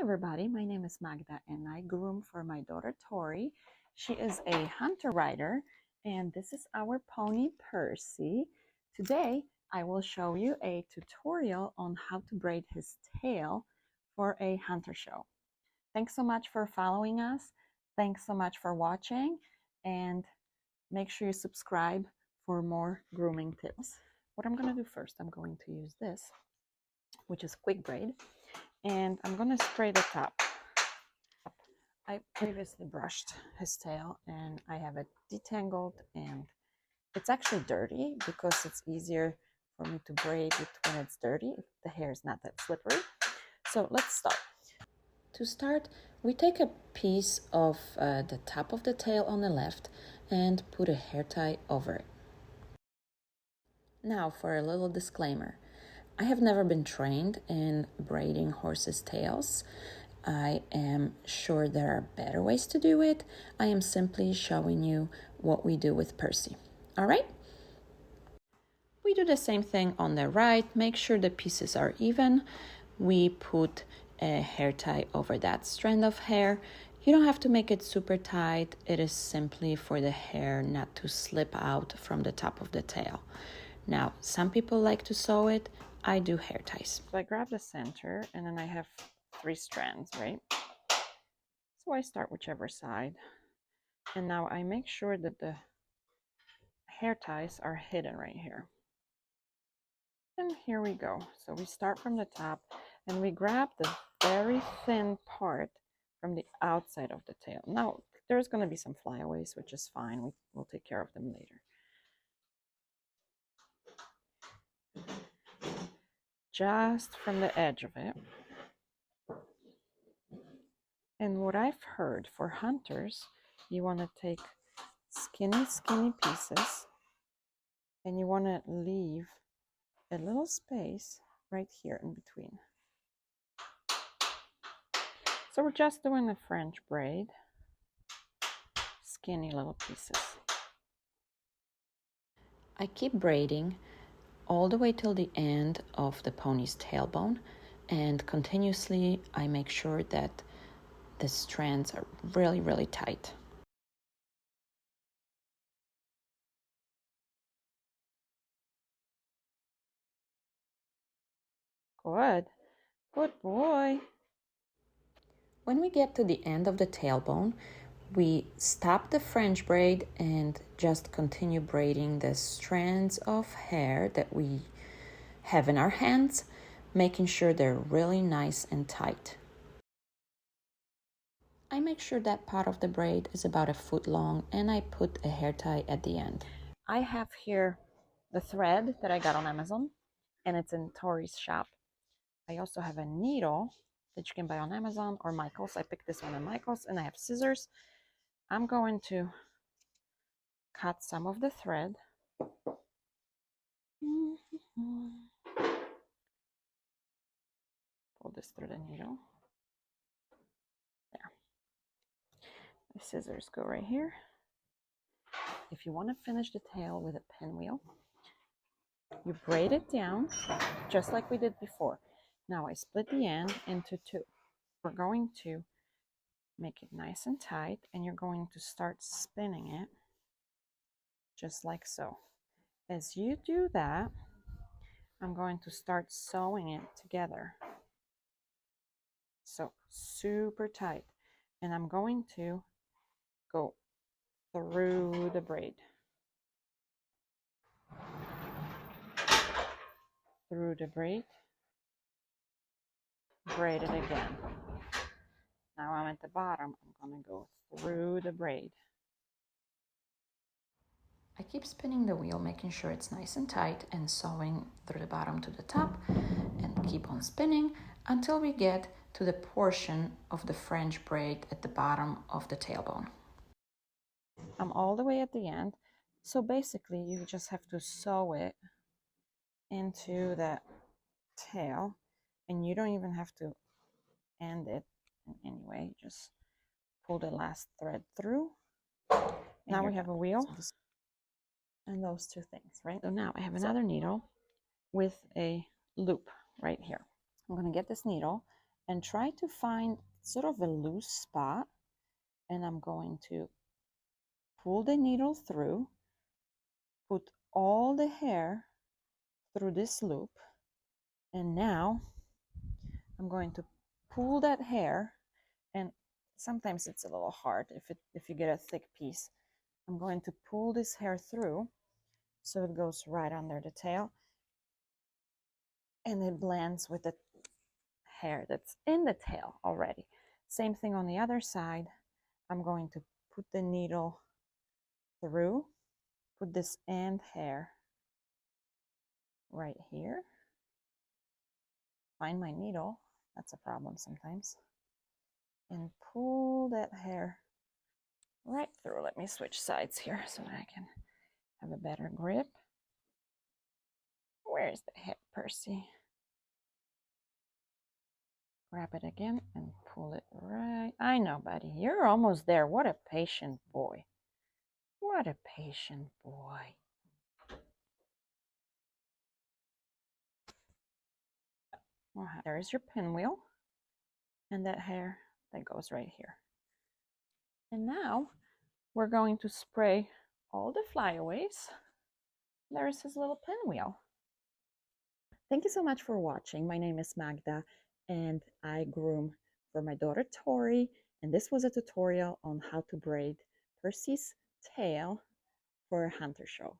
everybody, my name is Magda and I groom for my daughter Tori. She is a hunter rider and this is our pony Percy. Today I will show you a tutorial on how to braid his tail for a hunter show. Thanks so much for following us. Thanks so much for watching, and make sure you subscribe for more grooming tips. What I'm going to do first, I'm going to use this, which is quick braid. And I'm going to spray the top. I previously brushed his tail and I have it detangled, and it's actually dirty because it's easier for me to braid it when it's dirty. The hair is not that slippery. So let's start. To start, we take a piece of the top of the tail on the left and put a hair tie over it. Now for a little disclaimer. I have never been trained in braiding horses' tails. I am sure there are better ways to do it. I am simply showing you what we do with Percy. All right? We do the same thing on the right. Make sure the pieces are even. We put a hair tie over that strand of hair. You don't have to make it super tight. It is simply for the hair not to slip out from the top of the tail. Now, some people like to sew it. I do hair ties. So I grab the center and then I have 3 strands, right? So I start whichever side. And now I make sure that the hair ties are hidden right here. And here we go. So we start from the top and we grab the very thin part from the outside of the tail. Now, there's going to be some flyaways, which is fine. We'll take care of them later. Just from the edge of it. And what I've heard for hunters, you want to take skinny pieces and you want to leave a little space right here in between. So we're just doing a French braid, skinny little pieces. I keep braiding all the way till the end of the pony's tailbone, and continuously I make sure that the strands are really tight. Good boy. When we get to the end of the tailbone, we stop the French braid and just continue braiding the strands of hair that we have in our hands, making sure they're really nice and tight. I make sure that part of the braid is about 1 foot long and I put a hair tie at the end. I have here the thread that I got on Amazon, and it's in Tori's shop. I also have a needle that you can buy on Amazon or Michael's. I picked this one at Michael's, and I have scissors. I'm going to cut some of the thread. Pull this through the needle. There. The scissors go right here. If you want to finish the tail with a pinwheel, you braid it down just like we did before. Now I split the end into 2. We're going to make it nice and tight, and you're going to start spinning it just like so. As you do that, I'm going to start sewing it together. So super tight. And I'm going to go through the braid. Through the braid. Braid it again. Now I'm at the bottom. I'm going to go through the braid. I keep spinning the wheel, making sure it's nice and tight, and sewing through the bottom to the top, and keep on spinning until we get to the portion of the French braid at the bottom of the tailbone. I'm all the way at the end, so basically you just have to sew it into the tail, and you don't even have to end it in any way. Just pull the last thread through. Now we have a wheel and those 2 things, right? So now I have another needle with a loop right here. I'm going to get this needle and try to find sort of a loose spot, and I'm going to pull the needle through, put all the hair through this loop, and now I'm going to pull that hair, and sometimes it's a little hard if you get a thick piece. I'm going to pull this hair through so it goes right under the tail and it blends with the hair that's in the tail already. Same thing on the other side. I'm going to put the needle through, put this end hair right here. Find my needle, that's a problem sometimes. And pull that hair right through. Let me switch sides here so that I can have a better grip. Where's the head, Percy? Grab it again and pull it right. I know, buddy, you're almost there. What a patient boy. What a patient boy. There's your pinwheel and that hair that goes right here. And now we're going to spray all the flyaways. There's his little pinwheel. Thank you so much for watching. My name is Magda and I groom for my daughter Tori, and this was a tutorial on how to braid Percy's tail for a hunter show.